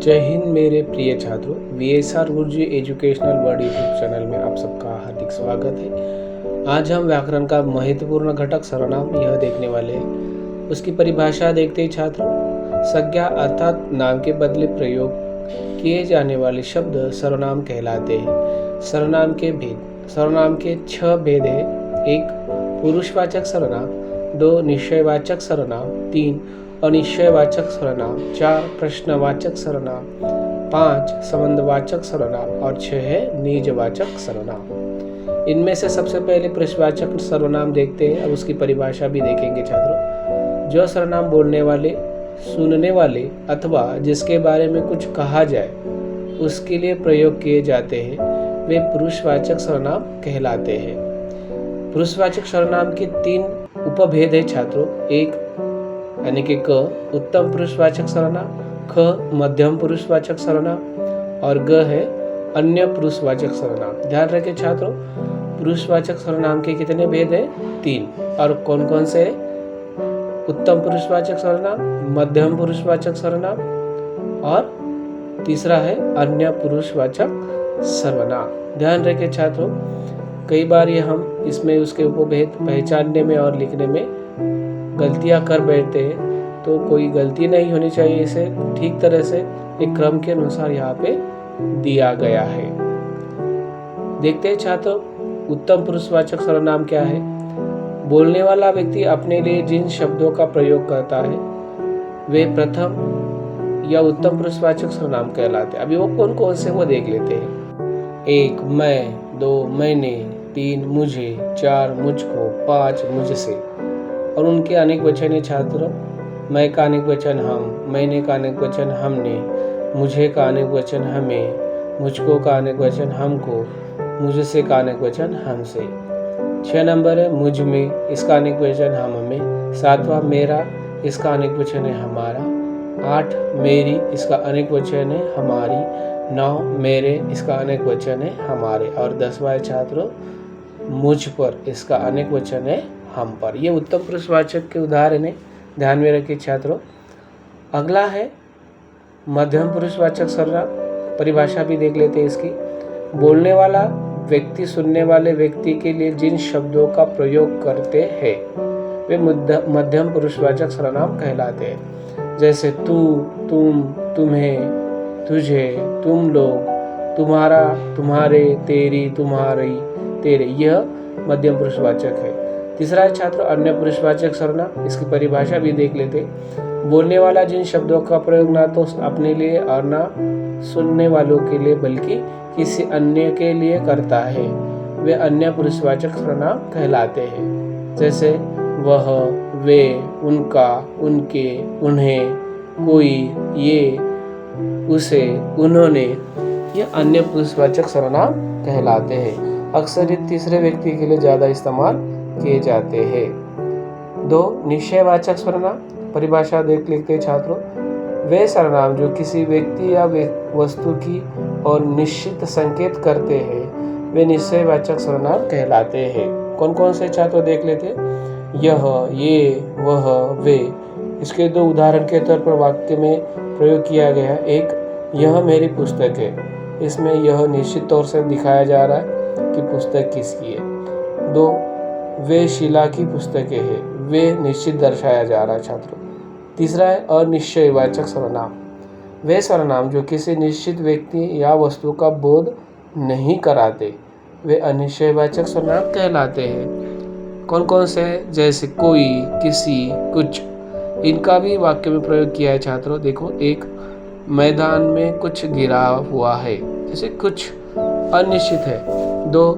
जय हिंद मेरे प्रिय छात्रों, VSR गुरुजी एजुकेशनल वर्ल्ड यूट्यूब चैनल में आप सबका हार्दिक स्वागत है। आज हम व्याकरण का महत्वपूर्ण घटक सर्वनाम यह देखने वाले हैं। उसकी परिभाषा देखते ही छात्रों, संज्ञा अर्थात नाम के बदले प्रयोग किए जाने वाले शब्द सर्वनाम कहलाते हैं। सर्वनाम के भेद। सर्वनाम के 6 भेद है। 1 पुरुषवाचक सर्वनाम, 2 निश्चयवाचक सर्वनाम, 3 अनिश्चयवाचक सर्वनाम, 4 प्रश्नवाचक सर्वनाम, 5 संबंधवाचक सर्वनाम और 6 है निजवाचक सर्वनाम। इनमें से सबसे पहले प्रश्नवाचक सर्वनाम देखते हैं और उसकी परिभाषा भी देखेंगे छात्रों। जो सर्वनाम बोलने वाले, सुनने वाले अथवा जिसके बारे में कुछ कहा जाए उसके लिए प्रयोग किए जाते हैं वे पुरुषवाचक सर्वनाम कहलाते हैं। पुरुषवाचक सर्वनाम के 3 उपभेद है छात्रों। 1 यानी कि क उत्तम पुरुषवाचक सर्वनाम, ख मध्यम पुरुषवाचक सर्वनाम और ग है अन्य पुरुषवाचक सर्वनाम। ध्यान रखें छात्रों, पुरुषवाचक सर्वनाम के कितने भेद है? 3। और कौन कौन से है? उत्तम पुरुषवाचक सर्वनाम, मध्यम पुरुषवाचक सर्वनाम और तीसरा है अन्य पुरुषवाचक सर्वनाम। ध्यान रखें छात्रों, कई बार ये हम इसमें उसके उपभेद पहचानने में और लिखने में गलतियां कर बैठते हैं, तो कोई गलती नहीं होनी चाहिए। इसे ठीक तरह से एक क्रम के अनुसार यहाँ पे दिया गया है। देखते हैं छात्रों, उत्तम पुरुषवाचक सर्वनाम क्या है? बोलने वाला व्यक्ति अपने लिए जिन शब्दों का प्रयोग करता है वे प्रथम या उत्तम पुरुषवाचक सर्वनाम कहलाते हैं। अभी वो कौन कौन से वो देख लेते हैं। 1 मैं, 2 मैंने, 3 मुझे, 4 मुझको, 5 मुझसे और उनके अनेक वचन है छात्रों। मैं का अनेक वचन हम, मैंने का अनेक वचन हमने, मुझे का अनेक वचन हमें, मुझको का अनेक वचन हमको, मुझसे का अनेक वचन हमसे। 6 नंबर है मुझ में, इसका अनेक वचन हम हमें। 7वां मेरा, इसका अनेक वचन है हमारा। 8 मेरी, इसका अनेक वचन है हमारी। 9 मेरे, इसका अनेक वचन है हमारे। और 10वां है छात्रों मुझ पर, इसका अनेक वचन है हम पर। ये उत्तम पुरुषवाचक के उदाहरण है, ध्यान में रखिए छात्रों। अगला है मध्यम पुरुषवाचक सर्वनाम। परिभाषा भी देख लेते हैं इसकी। बोलने वाला व्यक्ति सुनने वाले व्यक्ति के लिए जिन शब्दों का प्रयोग करते हैं वे मध्यम पुरुषवाचक सर्वनाम कहलाते हैं। जैसे तू, तुम, तुम्हें, तुझे, तुम लोग, तुम्हारा, तुम्हारे, तेरी, तुम्हारी, तेरे, यह मध्यम पुरुषवाचक है। तीसरा है छात्र अन्य पुरुषवाचक सर्वनाम। इसकी परिभाषा भी देख लेते। बोलने वाला जिन शब्दों का प्रयोग ना तो अपने लिए और ना सुनने वालों के लिए बल्कि किसी अन्य के लिए करता है वे अन्य पुरुषवाचक सर्वनाम कहलाते हैं। जैसे वह, वे, उनका, उनके, उन्हें, कोई, ये, उसे, उन्होंने, ये अन्य पुरुषवाचक सर्वनाम कहलाते हैं। अक्सर ये तीसरे व्यक्ति के लिए ज्यादा इस्तेमाल किए जाते हैं। 2 निश्चयवाचक सर्वनाम। परिभाषा देख लेते हैं छात्रों। वे सर्वनाम जो किसी व्यक्ति या वस्तु की और निश्चित संकेत करते हैं वे निश्चयवाचक सर्वनाम कहलाते हैं। कौन कौन से छात्रों देख लेते हैं। यह, ये, वह, वे। इसके 2 उदाहरण के तौर पर वाक्य में प्रयोग किया गया है। 1 यह मेरी पुस्तक है। इसमें यह निश्चित तौर से दिखाया जा रहा है कि पुस्तक किसकी है। 2 वे शिला की पुस्तकें हैं। वे निश्चित दर्शाया जा रहा है छात्रों। तीसरा है अनिश्चयवाचक सर्वनाम। वे सर्वनाम जो किसी निश्चित व्यक्ति या वस्तु का बोध नहीं कराते वे अनिश्चयवाचक सर्वनाम कहलाते हैं। कौन कौन से? जैसे कोई, किसी, कुछ। इनका भी वाक्य में प्रयोग किया है छात्रों। देखो, 1 मैदान में कुछ गिरा हुआ है, जैसे कुछ अनिश्चित है। 2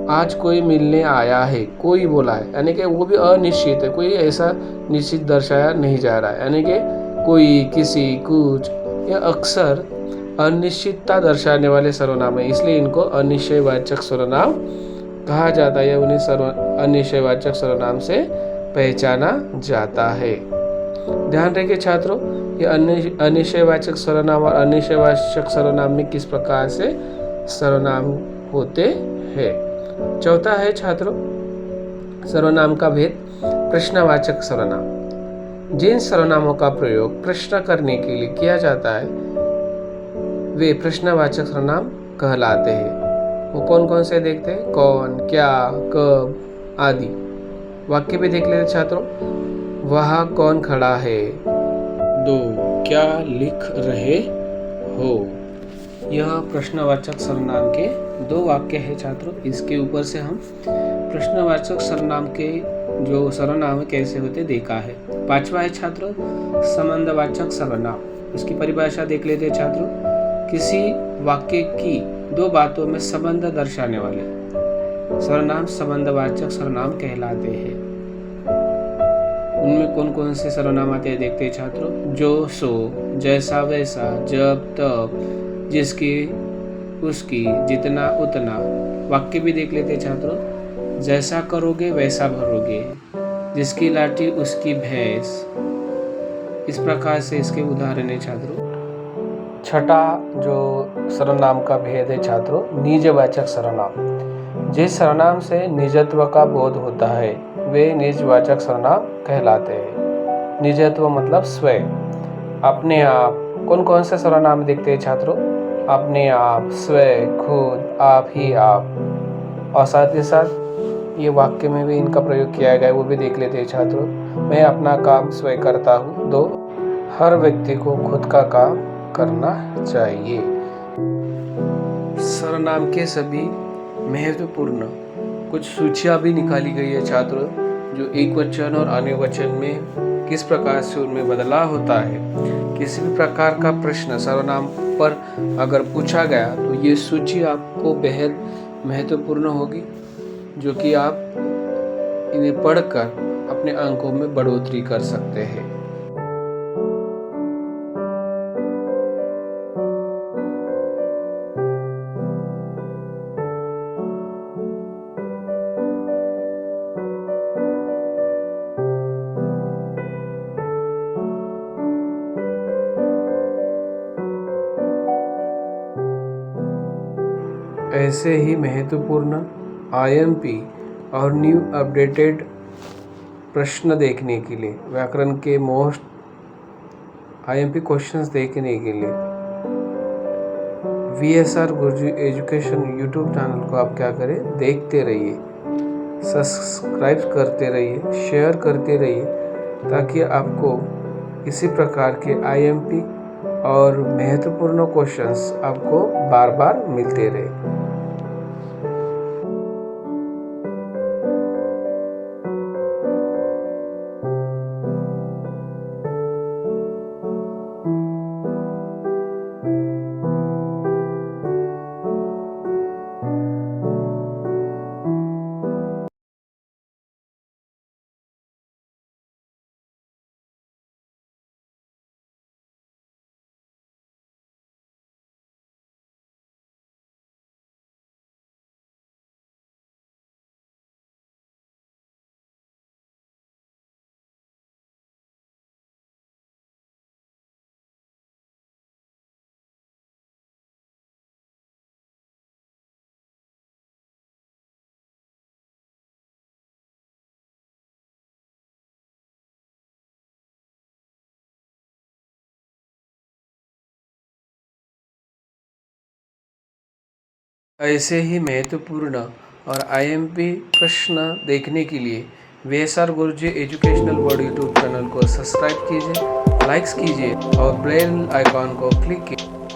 आज कोई मिलने आया है, कोई बोला है, यानी कि वो भी अनिश्चित है, कोई ऐसा निश्चित दर्शाया नहीं जा रहा है। यानी कि कोई, किसी, कुछ, यह अक्सर अनिश्चितता दर्शाने वाले सर्वनाम है, इसलिए इनको अनिश्चयवाचक सर्वनाम कहा जाता है या उन्हें अनिश्चयवाचक सर्वनाम से पहचाना जाता है। ध्यान रखिए छात्रों, ये अनिश्चयवाचक सर्वनाम और अनिश्चयवाचक सर्वनाम में किस प्रकार से सर्वनाम होते हैं। 4था है छात्रों सर्वनाम का भेद। प्रश्नवाचक सर्वनाम। जिन सर्वनामों का प्रयोग प्रश्न करने के लिए किया जाता है वे प्रश्नवाचक सर्वनाम कहलाते हैं। वो कौन कौन से देखते हैं? कौन, क्या, कब आदि। वाक्य भी देख लेते छात्रों। वहाँ कौन खड़ा है? दो, क्या लिख रहे हो? यह प्रश्नवाचक सर्वनाम के दो वाक्य है छात्रों। इसके ऊपर से हम प्रश्नवाचक सर्वनाम के जो सर्वनाम कैसे होते देखा है। पांचवा है छात्रों संबंधवाचक सर्वनाम। उसकी परिभाषा देख लेते हैं छात्रों। किसी वाक्य की दो बातों में संबंध दर्शाने वाले सर्वनाम संबंधवाचक सर्वनाम कहलाते हैं। उनमें कौन कौन से सर्वनाम आते हैं देखते हैं छात्रों। जो, सो, जैसा वैसा, जब तब, जिसकी उसकी, जितना उतना। वाक्य भी देख लेते हैं छात्रों। जैसा करोगे वैसा भरोगे, जिसकी लाठी उसकी भैंस। इस प्रकार से इसके उदाहरण है छात्रों। छठा जो सर्वनाम का भेद है छात्रों निजवाचक सर्वनाम। जिस सर्वनाम से निजत्व का बोध होता है वे निजवाचक सर्वनाम कहलाते हैं। निजत्व मतलब स्वयं, अपने आप। कौन कौन से सर्वनाम देखते हैं छात्रों? अपने आप, स्वयं, खुद, आप ही आप। और साथ ही साथ ये वाक्य में भी इनका प्रयोग किया गया है, वो भी देख लेते हैं छात्रों। मैं अपना काम स्वयं करता हूँ। दो, हर व्यक्ति को खुद का काम करना चाहिए। सर्वनाम के सभी महत्वपूर्ण कुछ सूचियां भी निकाली गई है छात्रों, जो एक वचन और अन्य वचन में किस प्रकार से उनमें बदलाव होता है। किसी भी प्रकार का प्रश्न सर्वनाम पर अगर पूछा गया तो ये सूची आपको बेहद महत्वपूर्ण होगी, जो कि आप इन्हें पढ़कर अपने अंकों में बढ़ोतरी कर सकते हैं। ऐसे ही महत्वपूर्ण IMP और न्यू अपडेटेड प्रश्न देखने के लिए, व्याकरण के मोस्ट IMP क्वेश्चंस देखने के लिए VSR गुरुजी एजुकेशन यूट्यूब चैनल को आप क्या करें, देखते रहिए, सब्सक्राइब करते रहिए, शेयर करते रहिए, ताकि आपको इसी प्रकार के IMP और महत्वपूर्ण क्वेश्चंस आपको बार बार मिलते रहे। ऐसे ही महत्वपूर्ण और IMP प्रश्न देखने के लिए VSR गुरुजी एजुकेशनल वर्ल्ड यूट्यूब चैनल को सब्सक्राइब कीजिए, लाइक्स कीजिए और बेल आइकॉन को क्लिक कीजिए।